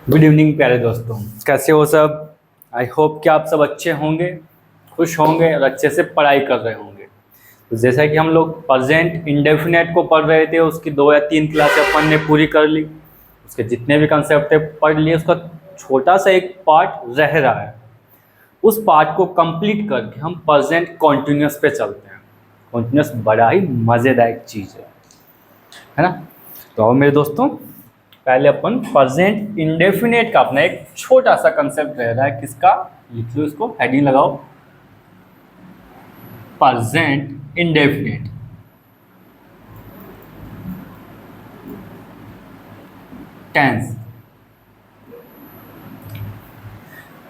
Good evening प्यारे दोस्तों, कैसे हो सब। आई होप कि आप सब अच्छे होंगे, खुश होंगे और अच्छे से पढ़ाई कर रहे होंगे। तो जैसा कि हम लोग प्रेजेंट इंडेफिनेट को पढ़ रहे थे, उसकी 2 या 3 क्लासें अपन ने पूरी कर ली। उसके जितने भी कंसेप्ट थे पढ़ लिए, उसका छोटा सा एक पार्ट रह रहा है। उस पार्ट को कंप्लीट करके हम प्रेजेंट कॉन्टिन्यूस पे चलते हैं। कॉन्टिन्यूस बड़ा ही मज़ेदार चीज़ है ना। तो आओ मेरे दोस्तों, पहले अपन प्रेजेंट इंडेफिनेट का अपना एक छोटा सा कंसेप्ट रह रहा है। किसका, लिख लो इसको, हेडिंग लगाओ, present indefinite. Tense.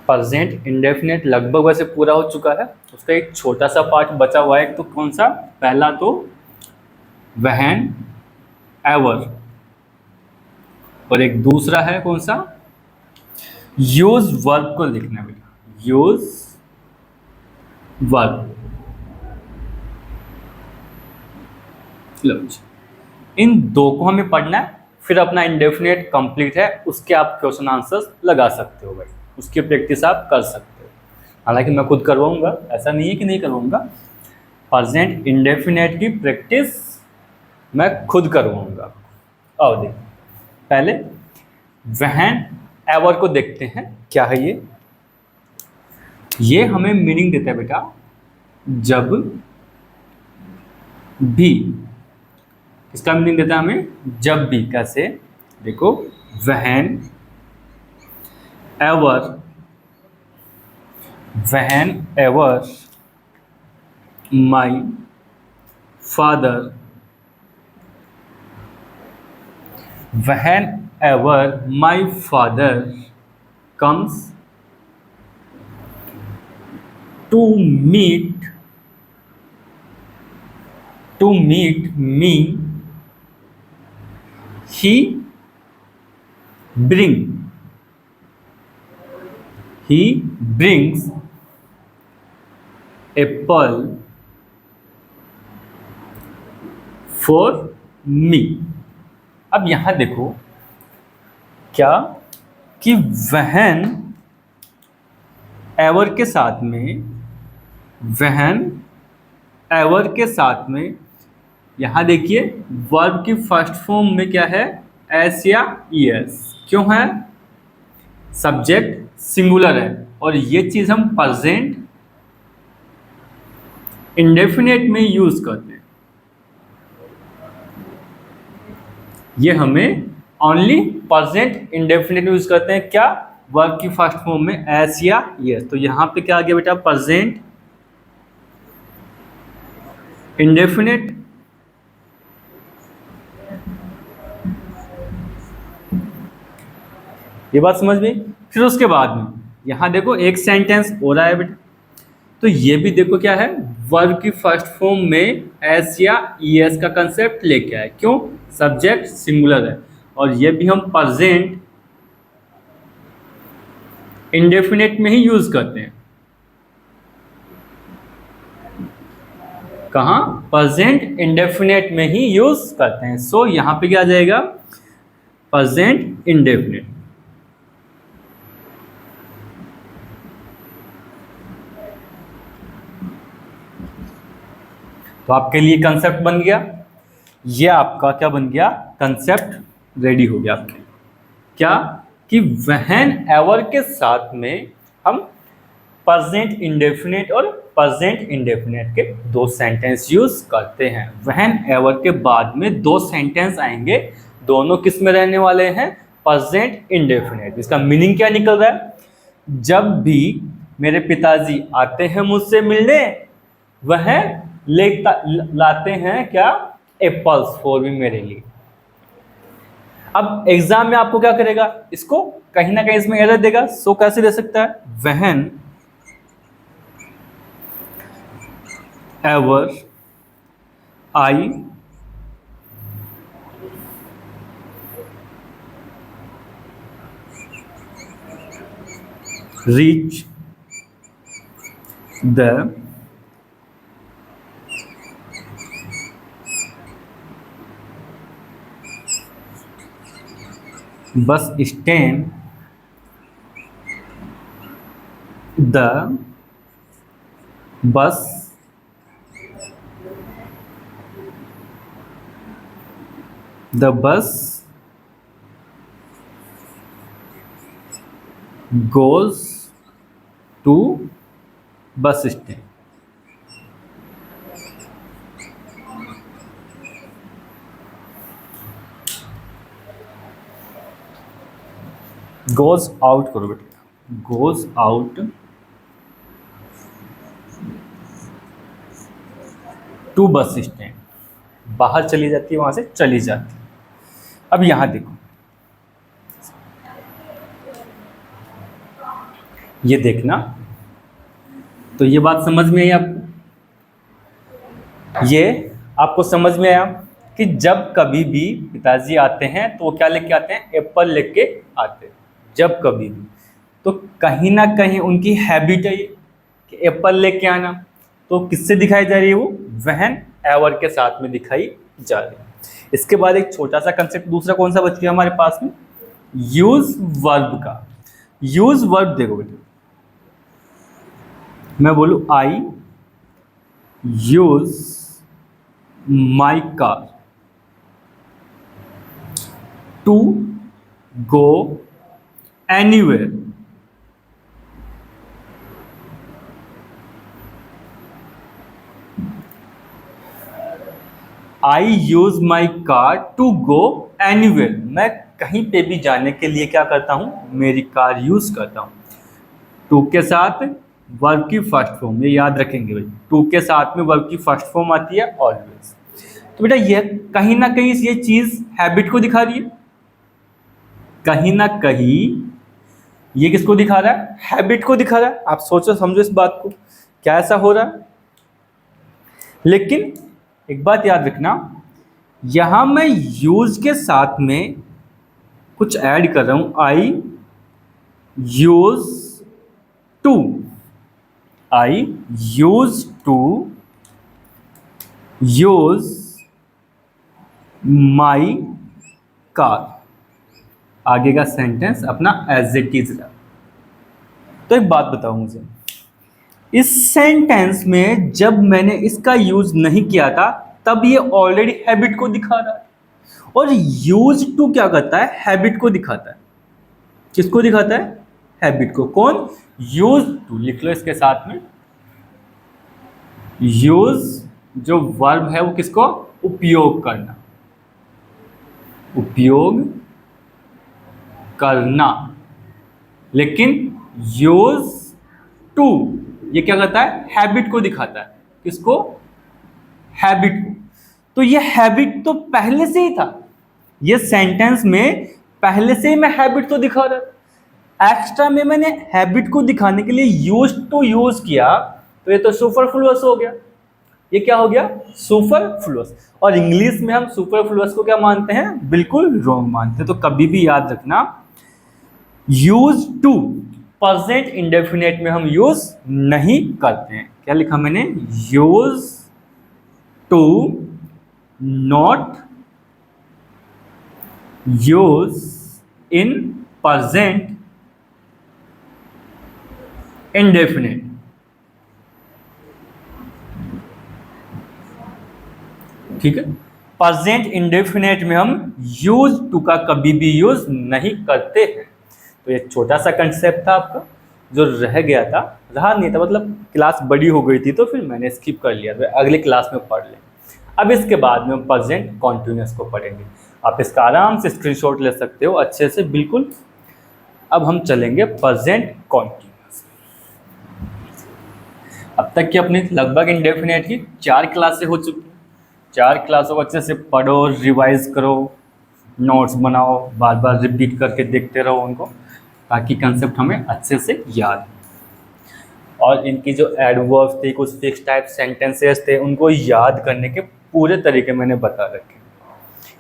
Present indefinite लगभग वैसे पूरा हो चुका है। उसका एक छोटा सा पार्ट बचा हुआ है। तो कौन सा, पहला तो व्हेन एवर, और एक दूसरा है कौन सा, यूज वर्ब को लिखना है बेटा, यूज वर्ब। इन दो को हमें पढ़ना है, फिर अपना इंडेफिनेट कंप्लीट है, उसके आप क्वेश्चन आंसर्स लगा सकते हो भाई, उसकी प्रैक्टिस आप कर सकते हो। हालांकि मैं खुद करवाऊंगा, ऐसा नहीं है कि नहीं करवाऊंगा। प्रेजेंट इंडेफिनेट की प्रैक्टिस मैं खुद करवाऊंगा। और देखिए, पहले व्हेन एवर को देखते हैं, क्या है ये हमें मीनिंग देता है बेटा, जब भी। इसका मीनिंग देता है हमें जब भी। कैसे, देखो, when ever, when ever my father, when ever my father comes to meet me, he brings apple for me। अब यहां देखो क्या कि व्हेन एवर के साथ में, व्हेन एवर के साथ में, यहां देखिए वर्ब की फर्स्ट फॉर्म में क्या है, एस या ईएस। क्यों है, सब्जेक्ट सिंगुलर है, और ये चीज हम प्रेजेंट इंडेफिनेट में यूज करते हैं। ये हमें ओनली प्रेजेंट इंडेफिनेट में यूज करते हैं। क्या, वर्ब की फर्स्ट फॉर्म में एस या ईएस। तो यहां पे क्या आ गया बेटा, प्रेजेंट इंडेफिनेट। ये बात समझ में। फिर उसके बाद में यहां देखो एक सेंटेंस हो रहा है बेटा, तो ये भी देखो क्या है, वर्ब की फर्स्ट फॉर्म में एस या ईएस का कंसेप्ट लेके आए। क्यों, सब्जेक्ट सिंगुलर है, और ये भी हम प्रेजेंट इंडेफिनेट में ही यूज करते हैं। कहाँ, प्रेजेंट इंडेफिनेट में ही यूज करते हैं। सो यहां पे क्या आ जाएगा, प्रेजेंट इंडेफिनेट। तो आपके लिए कंसेप्ट बन गया, ये आपका क्या बन गया, कंसेप्ट रेडी हो गया आपके लिए। क्या कि व्हेन एवर के साथ में हम प्रेजेंट इंडेफिनेट और प्रेजेंट इंडेफिनेट के दो सेंटेंस यूज करते हैं। व्हेन एवर के बाद में दो सेंटेंस आएंगे, दोनों किस में रहने वाले हैं, प्रेजेंट इंडेफिनेट। इसका मीनिंग क्या निकल रहा है, जब भी मेरे पिताजी आते हैं मुझसे मिलने, वह लाते हैं क्या, एप्पल्स फॉर मी, मेरे लिए। अब एग्जाम में आपको क्या करेगा, इसको कहीं ना कहीं इसमें एरर देगा। सो कैसे दे सकता है, when ever I reach the bus stand the bus goes to bus stand. goes out करो बेटा, goes out to bus stand, बाहर चली जाती है, वहां से चली जाती है। अब यहां देखो, ये देखना, तो ये बात समझ में आई आपको? ये आपको समझ में आया कि जब कभी भी पिताजी आते हैं तो वो क्या लेके आते हैं? एप्पल लेके आते हैं, जब कभी भी। तो कहीं ना कहीं उनकी हैबिट है ये कि एप्पल लेके आना। तो किससे दिखाई जा रही है? वो व्हेन एवर के साथ में दिखाई जा रही है। इसके बाद एक छोटा सा कंसेप्ट दूसरा कौन सा बच गया हमारे पास में? यूज वर्ब का। यूज वर्ब देखो बेटा, मैं बोलूं I use my car to go anywhere. I use my car to go anywhere. मैं कहीं पे भी जाने के लिए क्या करता हूं? मेरी कार यूज करता हूं। टू के साथ वर्ब की फर्स्ट फॉर्म, ये याद रखेंगे भाई, टू के साथ में वर्ब की फर्स्ट फॉर्म आती है ऑलवेज। तो बेटा ये कहीं ना कहीं ये चीज हैबिट को दिखा रही है, कहीं ना कहीं ये किसको दिखा रहा है? हैबिट को दिखा रहा है। आप सोचो समझो इस बात को, क्या ऐसा हो रहा है? लेकिन एक बात याद रखना, यहां मैं यूज के साथ में कुछ ऐड कर रहा हूं। I use to, I use to use my car. आगे का सेंटेंस अपना एज इट इज रहा। तो एक बात बताओ मुझे, इस सेंटेंस में जब मैंने इसका यूज नहीं किया था तब ये ऑलरेडी हैबिट को दिखा रहा है। और यूज टू क्या करता है? हैबिट को दिखाता है। किसको दिखाता है? हैबिट को। कौन? Used to. लिख लो इसके साथ में, यूज जो वर्ब है वो किसको? उपयोग करना, उपयोग करना। लेकिन यूज टू ये क्या करता है? हैबिट को दिखाता है। किसको? हैबिट को। तो ये हैबिट तो पहले से ही था, ये सेंटेंस में पहले से ही मैं हैबिट तो दिखा रहा था। एक्स्ट्रा में मैंने हैबिट को दिखाने के लिए यूज टू यूज किया, तो ये तो सुपरफ्लुअस हो गया। ये क्या हो गया? सुपरफ्लुअस। और इंग्लिश में हम सुपरफ्लुअस को क्या मानते हैं? बिल्कुल रॉन्ग मानते हैं। तो कभी भी याद रखना, यूज टू प्रेजेंट इंडेफिनेट में हम यूज नहीं करते हैं। क्या लिखा मैंने? Used to not used in present indefinite. ठीक है, प्रेजेंट इंडेफिनेट में हम यूज टू का कभी भी यूज नहीं करते हैं। तो ये छोटा सा कंसेप्ट था आपका जो रह गया था, रहा नहीं था, मतलब क्लास बड़ी हो गई थी तो फिर मैंने स्किप कर लिया, तो अगले क्लास में पढ़ लें। अब इसके बाद में हम प्रेजेंट कॉन्टिन्यूअस को पढ़ेंगे। आप इसका आराम से स्क्रीनशॉट ले सकते हो अच्छे से, बिल्कुल। अब हम चलेंगे प्रेजेंट कॉन्टिन्यूअस। अब तक की अपनी लगभग इंडेफिनेट की 4 क्लासें हो चुकी हैं। 4 क्लासों को अच्छे से पढ़ो, रिवाइज करो, नोट्स बनाओ, बार बार रिपीट करके देखते रहो उनको, ताकि कंसेप्ट हमें अच्छे से याद हो। और इनकी जो एडवर्ब्स थे, कुछ फिक्स टाइप सेंटेंसेस थे, उनको याद करने के पूरे तरीके मैंने बता रखे,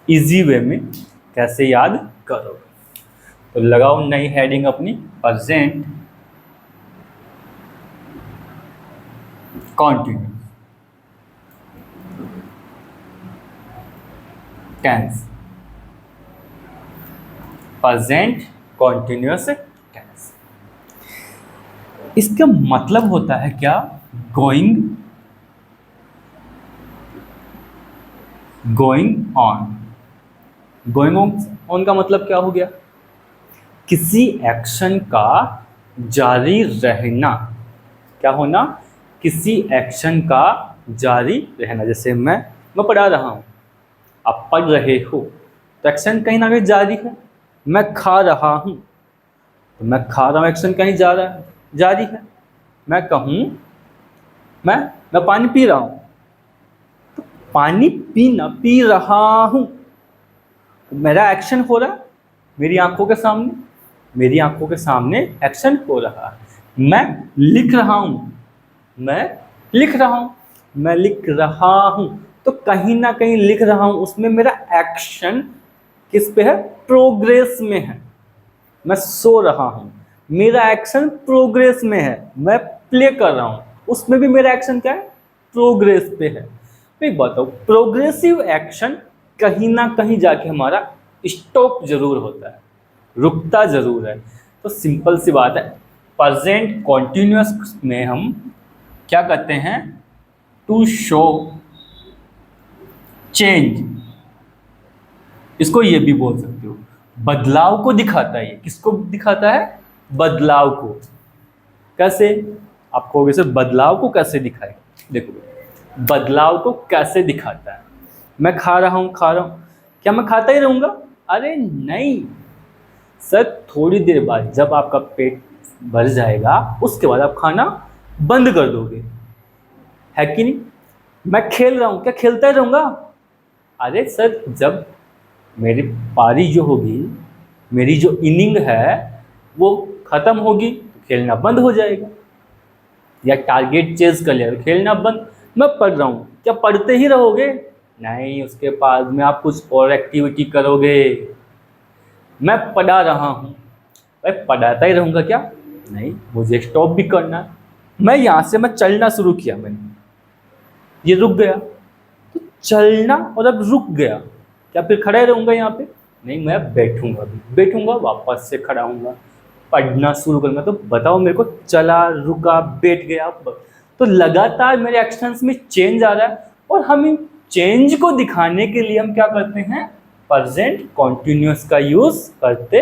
इजी वे में कैसे याद करो। तो लगाओ नई हेडिंग अपनी, present continuous tense, present continuous tense. इसका मतलब होता है क्या, गोइंग ऑन। गोइंग ऑन का मतलब क्या हो गया, किसी एक्शन का जारी रहना। क्या होना, किसी एक्शन का जारी रहना। जैसे मैं पढ़ा रहा हूँ, आप पढ़ रहे हो, तो एक्शन कहीं ना कहीं जारी है। मैं खा रहा हूँ, तो मैं खा रहा हूँ, एक्शन कहीं जा रहा है, जारी है। मैं कहूँ मैं पानी पी रहा हूँ, तो पानी पी रहा हूँ, तो मेरा एक्शन हो रहा है मेरी आंखों के सामने, मेरी आंखों के सामने एक्शन हो रहा है। मैं लिख रहा हूँ, मैं लिख रहा हूँ, मैं लिख रहा हूँ, तो कहीं ना कहीं लिख रहा हूँ, उसमें मेरा एक्शन किस पे है, प्रोग्रेस में है। मैं सो रहा हूँ, मेरा एक्शन प्रोग्रेस में है। मैं प्ले कर रहा हूँ, उसमें भी मेरा एक्शन क्या है, प्रोग्रेस पे है। एक बात बताओ, प्रोग्रेसिव एक्शन कहीं ना कहीं जाके हमारा स्टॉप जरूर होता है, रुकता जरूर है। तो सिंपल सी बात है, प्रेजेंट कॉन्टिन्यूअस में हम क्या करते हैं, टू शो चेंज, इसको ये भी बोल सकते हो, बदलाव को दिखाता है। ये किसको दिखाता है, बदलाव को। कैसे, आपको वैसे बदलाव को कैसे दिखाएगा, देखो बदलाव को कैसे दिखाता है। मैं खा रहा हूँ, क्या मैं खाता ही रहूंगा, अरे नहीं सर, थोड़ी देर बाद जब आपका पेट भर जाएगा, उसके बाद आप खाना बंद कर दोगे, है कि नहीं। मैं खेल रहा हूँ, क्या खेलता ही रहूंगा, अरे सर जब मेरी पारी जो होगी, मेरी जो इनिंग है वो खत्म होगी, तो खेलना बंद हो जाएगा। या टारगेट चेज कर लिया तो खेलना बंद। मैं पढ़ रहा हूँ, क्या पढ़ते ही रहोगे, नहीं, उसके बाद में आप कुछ और एक्टिविटी करोगे। मैं पढ़ा रहा हूँ, भाई पढ़ाता ही रहूँगा क्या, नहीं, मुझे स्टॉप भी करना है। मैं यहाँ से मैं चलना शुरू किया, मैंने ये रुक गया, तो चलना और अब रुक गया, क्या फिर खड़ा ही रहूँगा यहाँ पे, नहीं, मैं बैठूंगा, बैठूंगा वापस से खड़ा हूँगा, पढ़ना शुरू करूँगा। तो बताओ मेरे को, चला, रुका, बैठ गया, तो लगातार मेरे एक्शंस में चेंज आ रहा है। और हम इन चेंज को दिखाने के लिए हम क्या करते हैं, प्रेजेंट कॉन्टिन्यूअस का यूज करते।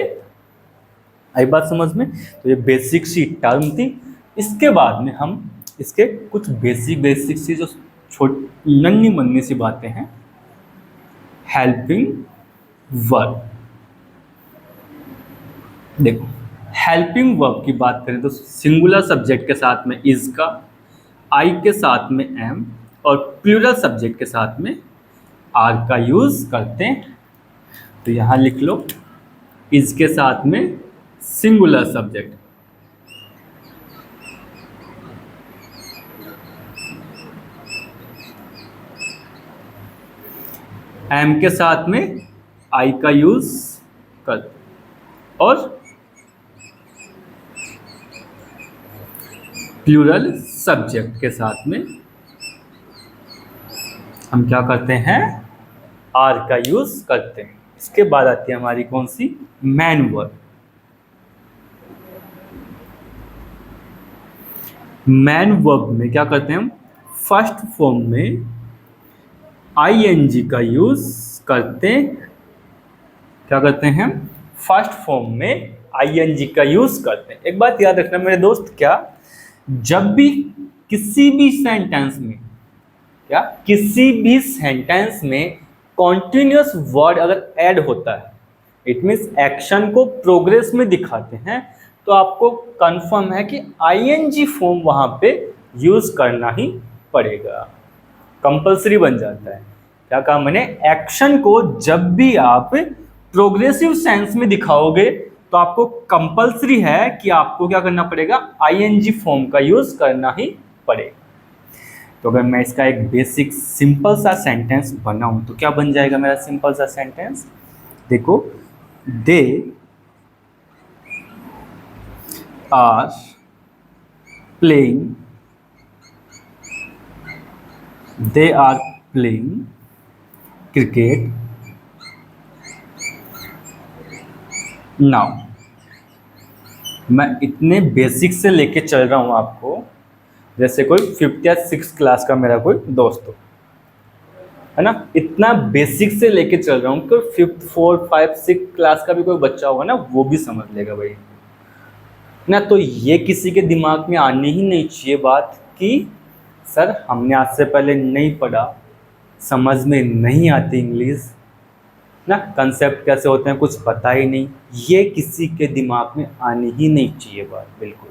आई बात समझ में। तो ये बेसिक सी टर्म थी। इसके बाद में हम इसके कुछ बेसिक सी जो छोटी नन्ही मुन्नी सी बातें हैं, हेल्पिंग वर्ब। देखो, हेल्पिंग वर्ब की बात करें तो सिंगुलर सब्जेक्ट के साथ में इज का, आई के साथ में एम, और प्लूरल सब्जेक्ट के साथ में आर का यूज करते हैं। तो यहां लिख लो, इज के साथ में सिंगुलर सब्जेक्ट, एम के साथ में आई का यूज करते, और प्लूरल सब्जेक्ट के साथ में हम क्या करते हैं, आर का यूज करते हैं। इसके बाद आती है हमारी कौन सी, मैन वर्ब। मैन वर्ब में क्या करते हैं हम, फर्स्ट फॉर्म में आईएनजी का यूज करते हैं। क्या करते हैं, फर्स्ट फॉर्म में आईएनजी का यूज करते हैं। एक बात याद रखना मेरे दोस्त, क्या जब भी किसी भी सेंटेंस में, क्या किसी भी सेंटेंस में कॉन्टिन्यूअस वर्ड अगर ऐड होता है, इट मीन्स एक्शन को प्रोग्रेस में दिखाते हैं, तो आपको कंफर्म है कि आईएनजी फॉर्म वहां पे यूज करना ही पड़ेगा, कंपल्सरी बन जाता है। क्या कहा मैंने, एक्शन को जब भी आप प्रोग्रेसिव सेंस में दिखाओगे तो आपको कंपल्सरी है कि आपको क्या करना पड़ेगा, आईएनजी फॉर्म का यूज करना ही पड़ेगा। तो अगर मैं इसका एक बेसिक सिंपल सा सेंटेंस बनाऊं तो क्या बन जाएगा मेरा सिंपल सा सेंटेंस, देखो, they are playing, they are playing cricket now. मैं इतने बेसिक से लेके चल रहा हूँ आपको, जैसे कोई 5th या 6th क्लास का मेरा कोई दोस्त हो, है ना। इतना बेसिक से लेके चल रहा हूँ कि 5th 4th 5th 6th class का भी कोई बच्चा होगा ना, वो भी समझ लेगा भाई ना। तो ये किसी के दिमाग में आनी ही नहीं चाहिए बात कि सर हमने आज से पहले नहीं पढ़ा, समझ में नहीं आती इंग्लिश ना, कंसेप्ट कैसे होते हैं कुछ पता ही नहीं। ये किसी के दिमाग में आनी ही नहीं चाहिए बात, बिल्कुल।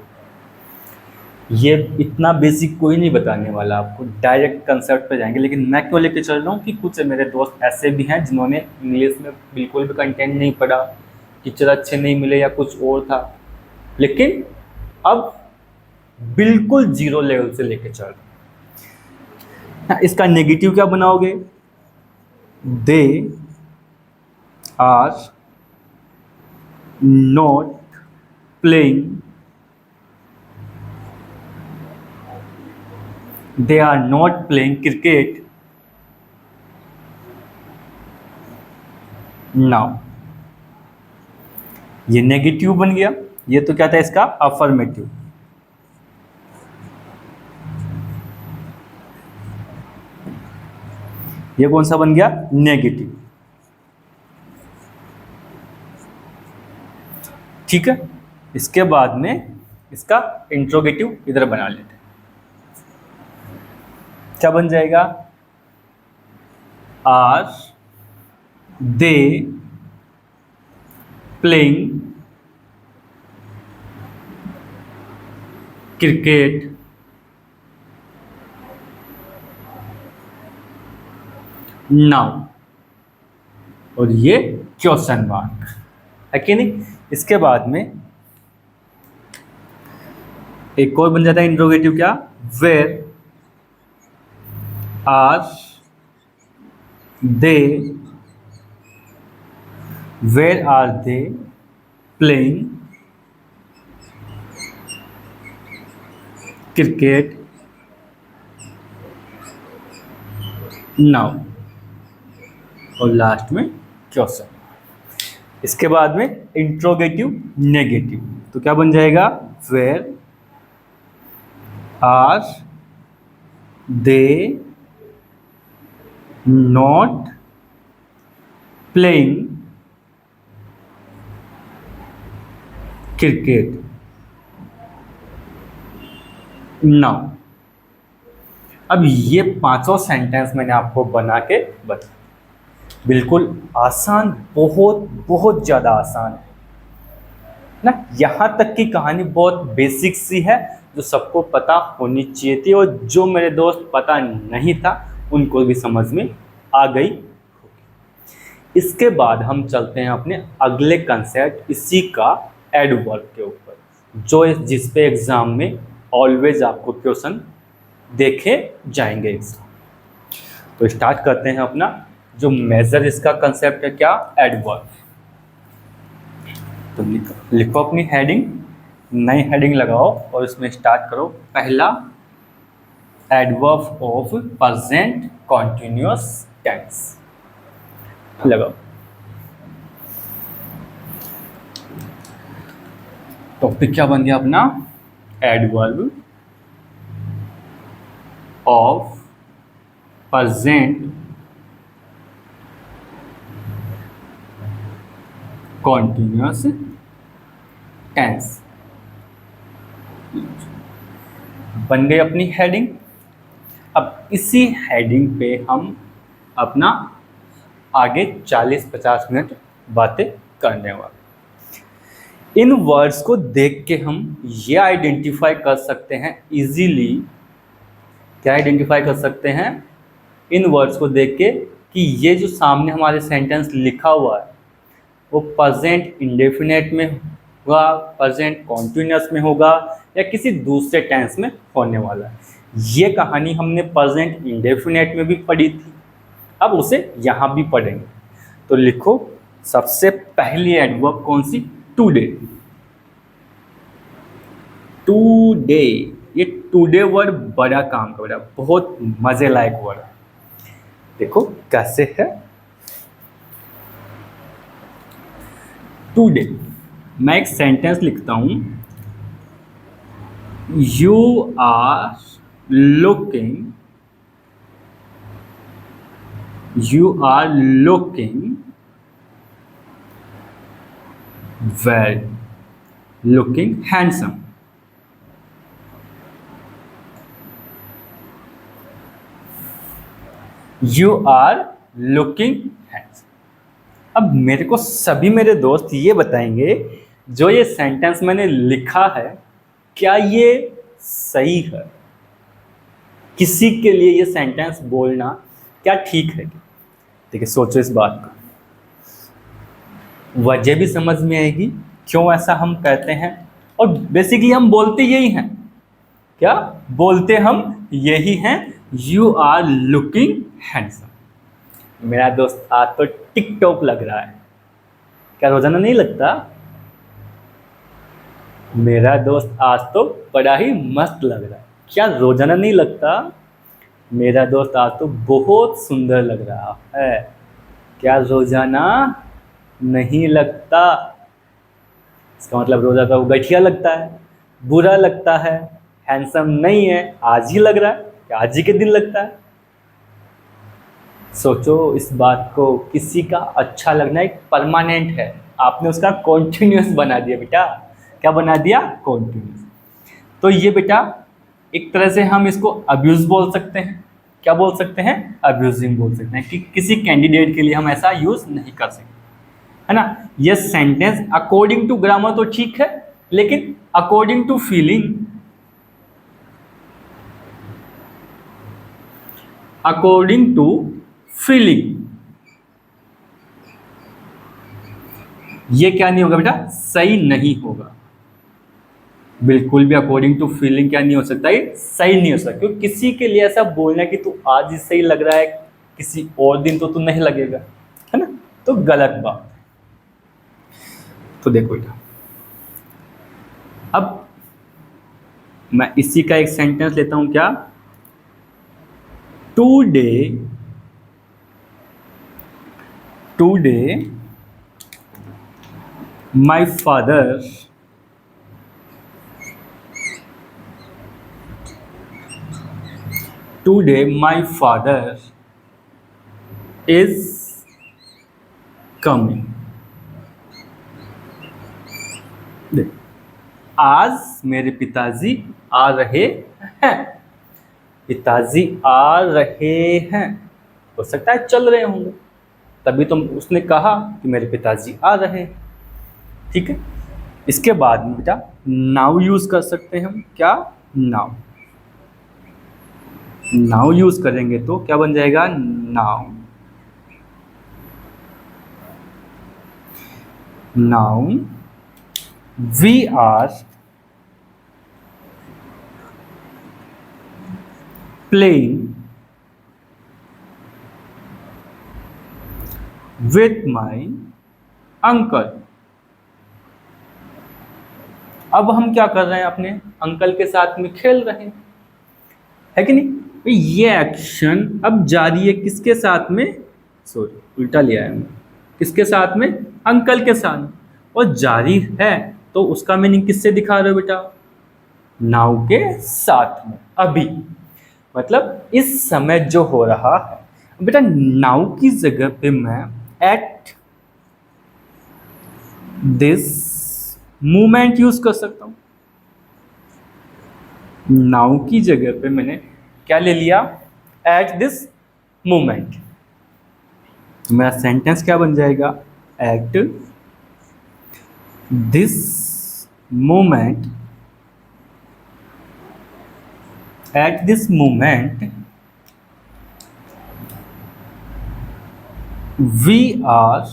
ये इतना बेसिक कोई नहीं बताने वाला आपको, डायरेक्ट कंसेप्ट पे जाएंगे। लेकिन मैं क्यों लेके चल रहा हूँ कि कुछ मेरे दोस्त ऐसे भी हैं जिन्होंने इंग्लिश में बिल्कुल भी कंटेंट नहीं पढ़ा, टीचर अच्छे नहीं मिले या कुछ और था, लेकिन अब बिल्कुल जीरो लेवल से लेके चल रहे हैं। इसका नेगेटिव क्या बनाओगे? They are not playing, they are not playing cricket now। ये नेगेटिव बन गया, ये तो क्या था इसका अफर्मेटिव। ये कौन सा बन गया? नेगेटिव। ठीक है, इसके बाद में इसका इंट्रोगेटिव इधर बना लेते हैं। क्या बन जाएगा? Are they playing cricket now. और ये क्वेश्चन मार्क है कि नहीं। इसके बाद में एक और बन जाता है इंट्रोगेटिव, क्या? Where are they, where are they playing cricket now. और लास्ट में क्वेश्चन। इसके बाद में इंट्रोगेटिव नेगेटिव, तो क्या बन जाएगा? Where are they not playing cricket now. अब ये पांचों सेंटेंस मैंने आपको बना के बताया, बिल्कुल आसान, बहुत बहुत ज़्यादा आसान है ना। यहाँ तक की कहानी बहुत बेसिक सी है, जो सबको पता होनी चाहिए थी, और जो मेरे दोस्त पता नहीं था उनको भी समझ में आ गई होगी। इसके बाद हम चलते हैं अपने अगले कंसेप्ट, इसी का एडवर्ब के ऊपर, जो जिस पे एग्जाम में ऑलवेज आपको क्वेश्चन देखे जाएंगे एग्जाम। तो स्टार्ट करते हैं अपना जो मेजर इसका कंसेप्ट है, क्या? एडवर्ब। तो लिखो अपनी हेडिंग, नई हेडिंग लगाओ और इसमें स्टार्ट करो। पहला, adverb of present continuous tense लगाओ। टॉपिक क्या बन गया अपना? Adverb of present continuous tense बन गई अपनी हेडिंग। अब इसी हेडिंग पे हम अपना आगे 40-50 मिनट बातें करने वाले। इन वर्ड्स को देख के हम ये आइडेंटिफाई कर सकते हैं इजीली, क्या आइडेंटिफाई कर सकते हैं इन वर्ड्स को देख के, कि ये जो सामने हमारे सेंटेंस लिखा हुआ है वो प्रेजेंट इंडेफिनेट में होगा, प्रेजेंट कॉन्टिन्यूअस में होगा, या किसी दूसरे टेंस में होने वाला है। ये कहानी हमने प्रेजेंट इंडेफिनेट में भी पढ़ी थी, अब उसे यहाँ भी पढ़ेंगे। तो लिखो, सबसे पहली एडवर्ब कौन सी? टुडे। टुडे, ये टुडे वर्ड बड़ा काम कर रहा है, बहुत मजे लायक वर्ड है। देखो कैसे है। टुडे, मैं एक सेंटेंस लिखता हूं you are looking, you are looking well, looking handsome. You are looking handsome. अब मेरे को सभी मेरे दोस्त ये बताएंगे जो ये सेंटेंस मैंने लिखा है क्या ये सही है, किसी के लिए ये सेंटेंस बोलना क्या ठीक है। ठीक है, सोचो इस बात का, वजह भी समझ में आएगी क्यों ऐसा हम कहते हैं, और बेसिकली हम बोलते यही हैं, क्या बोलते हम यही हैं, यू आर लुकिंग हैंडसम। मेरा दोस्त आज तो टिकटॉक लग रहा है, क्या रोजाना नहीं लगता? मेरा दोस्त आज तो बड़ा ही मस्त लग रहा है, क्या रोजाना नहीं लगता? मेरा दोस्त आज तो बहुत सुंदर लग रहा है, क्या रोजाना नहीं लगता? इसका मतलब रोजा तो गठिया लगता है, बुरा लगता है, हैंडसम नहीं है, आज ही लग रहा है, क्या आज ही के दिन लगता है? सोचो इस बात को, किसी का अच्छा लगना एक परमानेंट है, आपने उसका कॉन्टिन्यूस बना दिया बेटा। क्या बना दिया? कॉन्टिन्यूस। तो ये बेटा एक तरह से हम इसको अब्यूज बोल सकते हैं। क्या बोल सकते हैं? अब्यूजिंग बोल सकते हैं कि किसी कैंडिडेट के लिए हम ऐसा यूज नहीं कर सकते, है ना। ये सेंटेंस अकॉर्डिंग टू ग्रामर तो ठीक है, लेकिन according to feeling, according to feeling ये क्या नहीं होगा बेटा? सही नहीं होगा, बिल्कुल भी अकॉर्डिंग टू फीलिंग क्या नहीं हो सकता, ये सही नहीं हो सकता। क्योंकि किसी के लिए ऐसा बोलना कि तू आज ही सही लग रहा है, किसी और दिन तो तू नहीं लगेगा, है ना, तो गलत बात। तो देखो बेटा, अब मैं इसी का एक सेंटेंस लेता हूं, क्या? Today my father is coming. आज मेरे पिताजी आ रहे हैं। पिताजी आ रहे हैं, हो सकता है चल रहे होंगे, तभी तो उसने कहा कि मेरे पिताजी आ रहे हैं। ठीक है, इसके बाद में बेटा नाउ यूज कर सकते हैं हम। क्या? नाउ। नाउ यूज करेंगे तो क्या बन जाएगा? Now. Now we are playing with my uncle। अब हम क्या कर रहे हैं? अपने अंकल के साथ में खेल रहे हैं, है कि नहीं? तो ये एक्शन अब जारी है किसके साथ में? सॉरी, उल्टा लिया है हमने। किसके साथ में? अंकल के साथ। और जारी है तो उसका मीनिंग किससे दिखा रहे हो बेटा? नाउ के साथ में, अभी, मतलब इस समय जो हो रहा है। बेटा नाउ की जगह पे मैं एट दिस मोमेंट यूज कर सकता हूं। नाउ की जगह पे मैंने क्या ले लिया? Eight this moment. मेरा सेंटेंस क्या बन जाएगा? Eight this moment, at this moment we are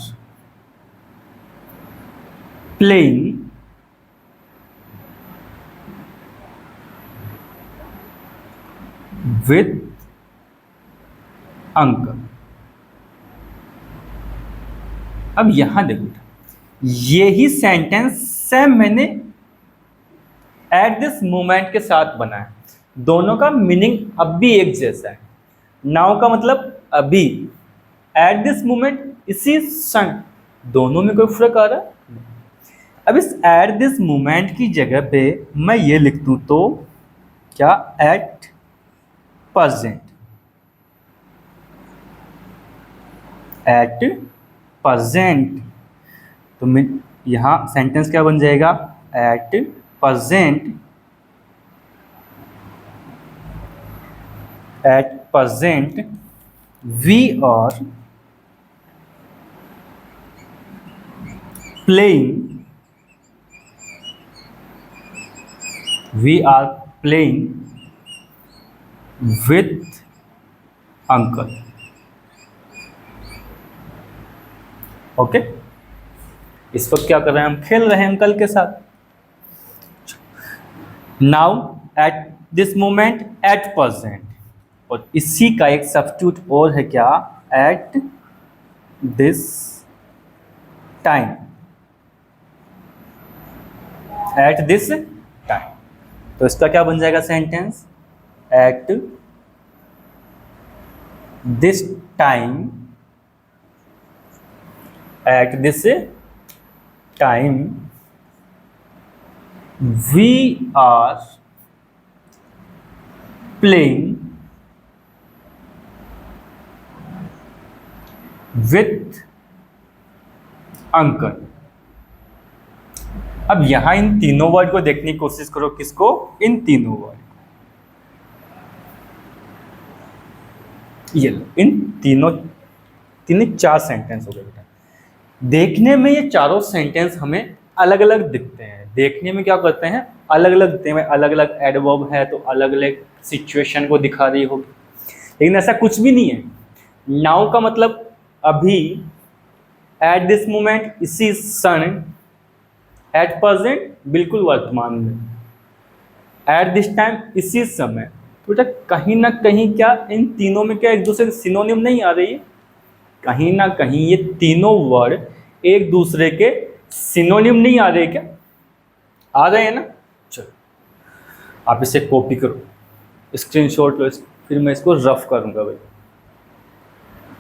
playing with uncle। अब यहां देखो, यही सेंटेंस सेम मैंने एट दिस मोमेंट के साथ बनाया, दोनों का मीनिंग अब भी एक जैसा है। नाउ का मतलब अभी, एट दिस मोमेंट इसी क्षण, दोनों में कोई फर्क आ रहा है? अब इस एट दिस मोमेंट की जगह पे मैं ये लिख दूं तो क्या, एट प्रेजेंट, एट प्रेजेंट। तो मैं यहाँ सेंटेंस क्या बन जाएगा, at present, at present we are playing, we are playing with uncle। Okay, इस वक्त क्या कर रहे हैं, हम खेल रहे हैं अंकल के साथ। Now at this moment, at present, और इसी का एक सब्स्टिट्यूट और है क्या, at this time, at this time. तो इसका क्या बन जाएगा sentence, at this time, at this time we are playing with uncle. अब यहां इन तीनों वर्ड को देखने की कोशिश करो, किसको, इन तीनों वर्ड, ये लो, इन तीनों चार सेंटेंस हो गए बेटा। देखने में ये चारों सेंटेंस हमें अलग अलग दिखते हैं, देखने में क्या करते हैं, अलग अलग दिखते हैं, अलग अलग एडवर्ब है तो अलग अलग सिचुएशन को दिखा रही होगी, लेकिन ऐसा कुछ भी नहीं है। नाउ का मतलब अभी, एट दिस मोमेंट इसी क्षण, एट प्रेजेंट बिल्कुल वर्तमान में, एट दिस टाइम इसी समय। तो बेटा कहीं ना कहीं क्या इन तीनों में क्या एक दूसरे के सिनोनिम नहीं आ रही है, कहीं ना कहीं ये तीनों वर्ड एक दूसरे के सिनोनिम नहीं आ रहे, क्या आ रहे हैं ना। चलो आप इसे कॉपी करो, स्क्रीनशॉट लो, फिर मैं इसको रफ करूंगा भाई,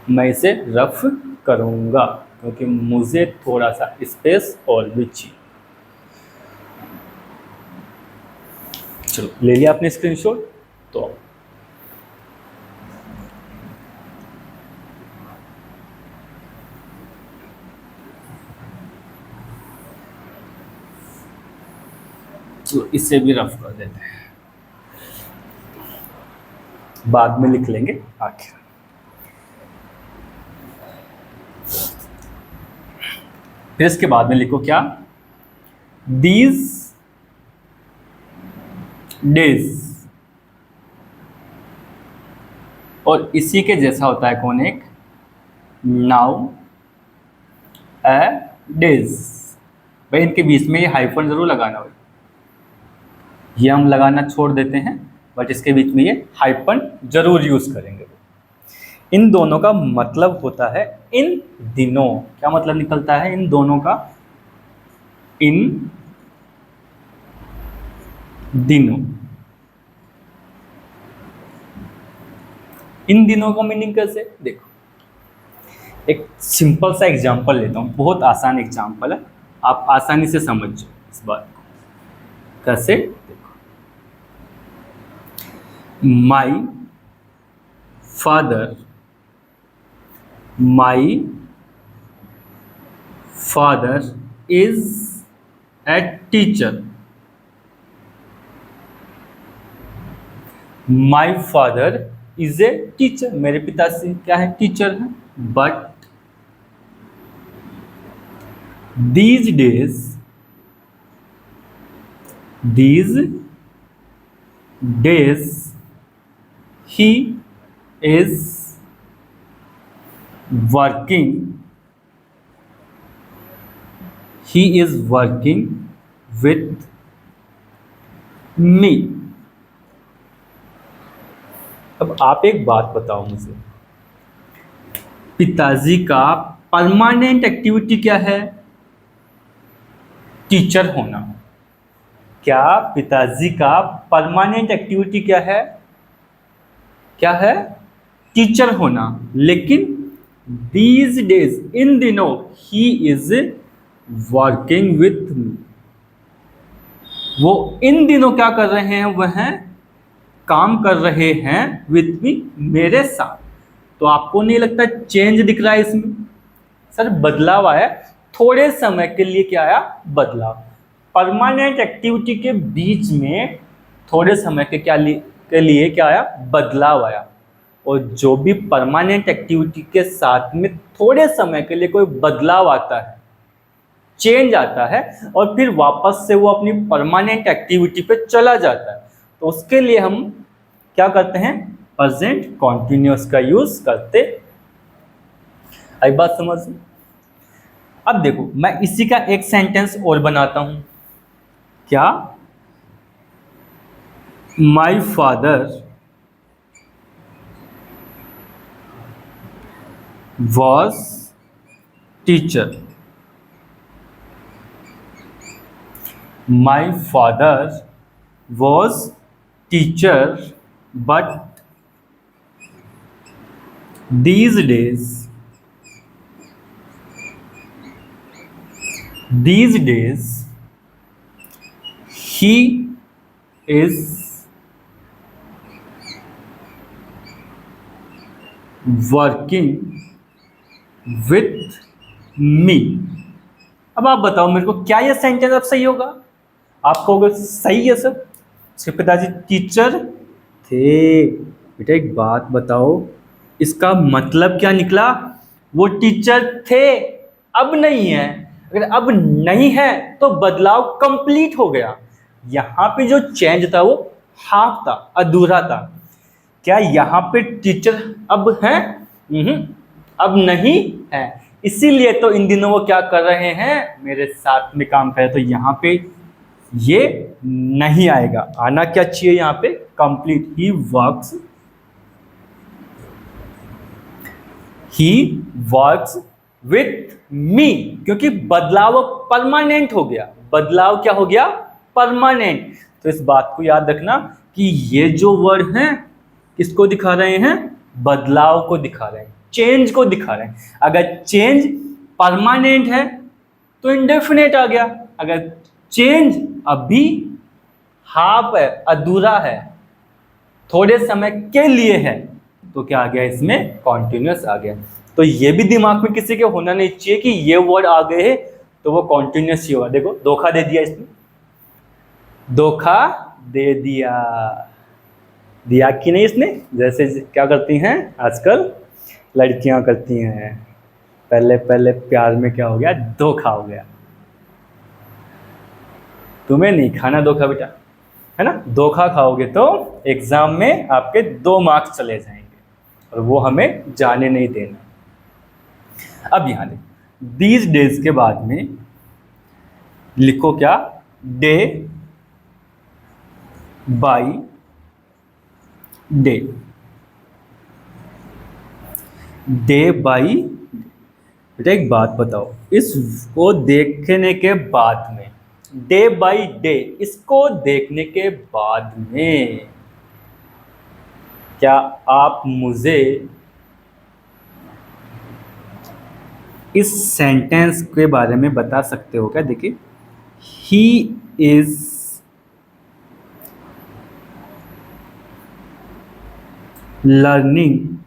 मैं इसे रफ करूंगा क्योंकि मुझे थोड़ा सा स्पेस और भी चाहिए। चलो ले लिया आपने स्क्रीनशॉट, तो चलो इसे भी रफ कर देते हैं, बाद में लिख लेंगे आखिर। फिर इसके बाद में लिखो क्या, दीज डेज, और इसी के जैसा होता है कौन, एक नाउ ए डेज। भाई इनके बीच में ये हाइफन जरूर लगाना भाई, ये हम लगाना छोड़ देते हैं, बट इसके बीच में ये हाइफन जरूर यूज करेंगे। इन दोनों का मतलब होता है इन दिनों, क्या मतलब निकलता है इन दोनों का, इन दिनों। इन दिनों का मीनिंग कैसे, देखो एक सिंपल सा एग्जांपल लेता हूं, बहुत आसान एग्जांपल है, आप आसानी से समझ जाओ इस बात को। कैसे, देखो, my father is a teacher, my father is a teacher, मेरे पिताश्री क्या है, टीचर है। But these days he is working with me। अब आप एक बात बताओ मुझे, पिताजी का परमानेंट एक्टिविटी क्या है, टीचर होना। क्या पिताजी का परमानेंट एक्टिविटी क्या है, टीचर होना। लेकिन दीज डेज, इन दिनों, he is working with me. वो इन दिनों क्या कर रहे हैं, वह काम कर रहे हैं विथ मी, मेरे साथ। तो आपको नहीं लगता चेंज दिख रहा है इसमें? सर बदलाव आया, थोड़े समय के लिए क्या आया, बदलाव। परमानेंट एक्टिविटी के बीच में थोड़े समय के लिए क्या आया, बदलाव आया। और जो भी परमानेंट एक्टिविटी के साथ में थोड़े समय के लिए कोई बदलाव आता है, चेंज आता है, और फिर वापस से वो अपनी परमानेंट एक्टिविटी पे चला जाता है, तो उसके लिए हम क्या करते हैं, प्रेजेंट कॉन्टिन्यूअस का यूज करते। आई बात समझ में? अब देखो मैं इसी का एक सेंटेंस और बनाता हूं। क्या? My father was teacher. My father was teacher but these days he is working with me। अब आप बताओ मेरे को, क्या ये सेंटेंस अब सही होगा? आप कहोगे सही है सर, उसके पिताजी टीचर थे। बेटा एक बात बताओ, इसका मतलब क्या निकला? वो टीचर थे, अब नहीं है। अगर अब नहीं है तो बदलाव कंप्लीट हो गया। यहाँ पे जो चेंज था वो हाफ था, अधूरा था। क्या यहाँ पे टीचर अब है? अब नहीं है। इसीलिए तो इन दिनों वो क्या कर रहे हैं, मेरे साथ में काम कर रहे। तो यहाँ पे ये नहीं आएगा, आना क्या चाहिए यहाँ पे, complete. He works with me, क्योंकि बदलाव परमानेंट हो गया। बदलाव क्या हो गया, परमानेंट। तो इस बात को याद रखना कि ये जो वर्ड हैं किसको दिखा रहे हैं, बदलाव को दिखा रहे हैं, चेंज को दिखा रहे हैं। अगर चेंज परमानेंट है तो इंडेफिनेट आ गया। अगर चेंज अभी हाफ है, अधूरा है, थोड़े समय के लिए है, तो क्या आ गया इसमें, कॉन्टिन्यूअस आ गया। तो ये भी दिमाग में किसी के होना नहीं चाहिए कि ये वर्ड आ गए हैं तो वो कॉन्टिन्यूअस ही होगा। देखो धोखा दे दिया इसने, धोखा दे दिया, दिया कि नहीं इसने? जैसे क्या करती हैं आजकल लड़कियां करती हैं, पहले पहले प्यार में क्या हो गया, धोखा हो गया। तुम्हें नहीं खाना धोखा बेटा, है ना? धोखा खाओगे तो एग्जाम में आपके 2 मार्क्स चले जाएंगे और वो हमें जाने नहीं देना। अब यहाँ देखो, दीज डेज के बाद में लिखो क्या, day by day. Day by, बेटा एक बात बताओ, इसको देखने के बाद में, डे बाई डे, इसको देखने के बाद में क्या आप मुझे इस सेंटेंस के बारे में बता सकते हो क्या? देखिए, he is learning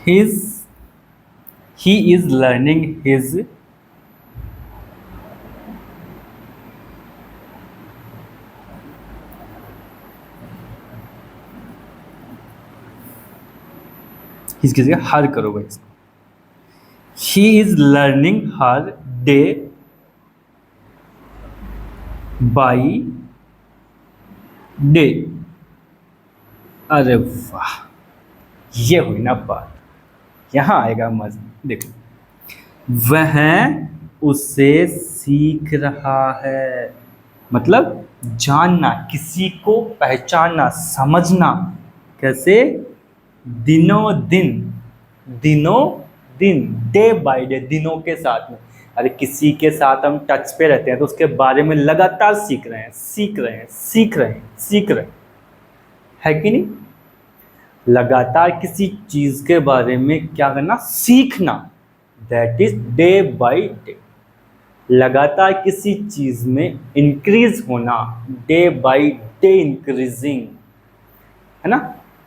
he is learning his किसकी जगह हर करोगे इसको। She is learning her day by day। अरे वाह, ये हुई ना बात, यहाँ आएगा मजा। देखो, वह उसे सीख रहा है, मतलब जानना, किसी को पहचानना, समझना। कैसे? दिनों दिन, डे बाय डे, दिनों के साथ में। अरे किसी के साथ हम टच पे रहते हैं तो उसके बारे में लगातार सीख रहे हैं, है कि नहीं? लगातार किसी चीज के बारे में क्या करना, सीखना, that is day by day. लगातार किसी चीज में इंक्रीज होना, डे बाय डे इंक्रीजिंग, है ना।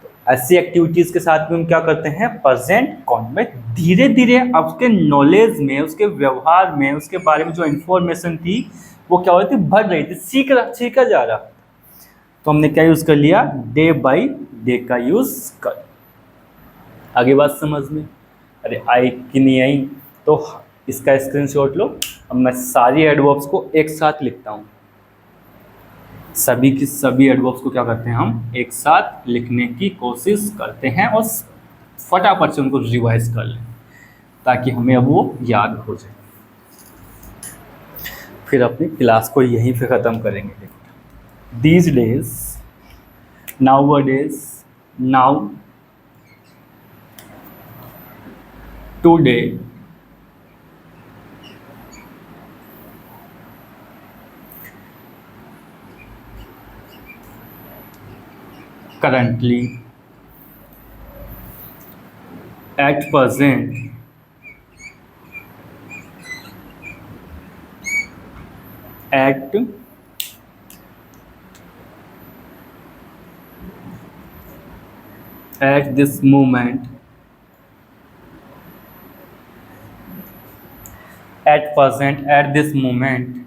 तो ऐसी एक्टिविटीज के साथ में हम क्या करते हैं, प्रेजेंट कॉन्ट में धीरे धीरे उसके नॉलेज में, उसके व्यवहार में, उसके बारे में जो इंफॉर्मेशन थी वो क्या हो रही थी, बढ़ रही थी, सीखा जा रहा। तो हमने क्या यूज कर लिया, डे बाय डे का यूज कर। आगे बात समझ में, अरे आई कि नहीं आई, तो इसका स्क्रीनशॉट लो। अब मैं सारी एडवर्ब्स को एक साथ लिखता हूँ, सभी की सभी एडवर्ब्स को क्या करते हैं, हम एक साथ लिखने की कोशिश करते हैं और फटाफट से उनको रिवाइज कर लें ताकि हमें अब वो याद हो जाए। फिर अपनी क्लास को यहीं पे ख़त्म करेंगे। These days, nowadays, now, today, currently, at present, at this moment, at present, at this moment,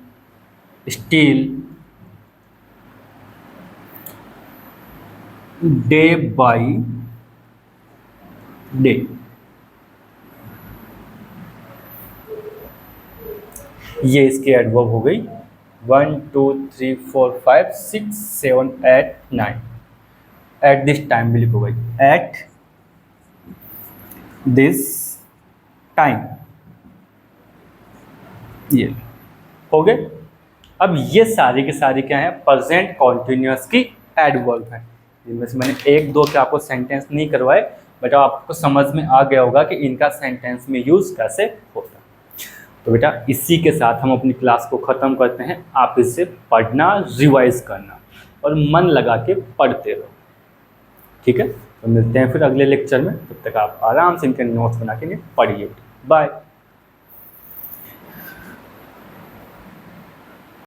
still, day by day। ये इसकी एडवर्ब हो गई 1 2 3 4 5 6 7 8 9। एट दिस टाइम भी लिखो भाई, एट दिस टाइम, ये हो गए। अब ये सारी के सारी क्या है, प्रेजेंट कॉन्टिन्यूअस की एडवर्ब है, जिनमें से मैंने एक दो के आपको सेंटेंस नहीं करवाए, बट आपको समझ में आ गया होगा कि इनका सेंटेंस में यूज कैसे होता है। तो बेटा इसी के साथ हम अपनी क्लास को ख़त्म करते हैं। आप इसे पढ़ना, रिवाइज करना और मन लगा के पढ़ते रहो, ठीक है। तो मिलते हैं फिर अगले लेक्चर में, तब तक आप आराम से इनके नोट्स बना के पढ़िए। बाय।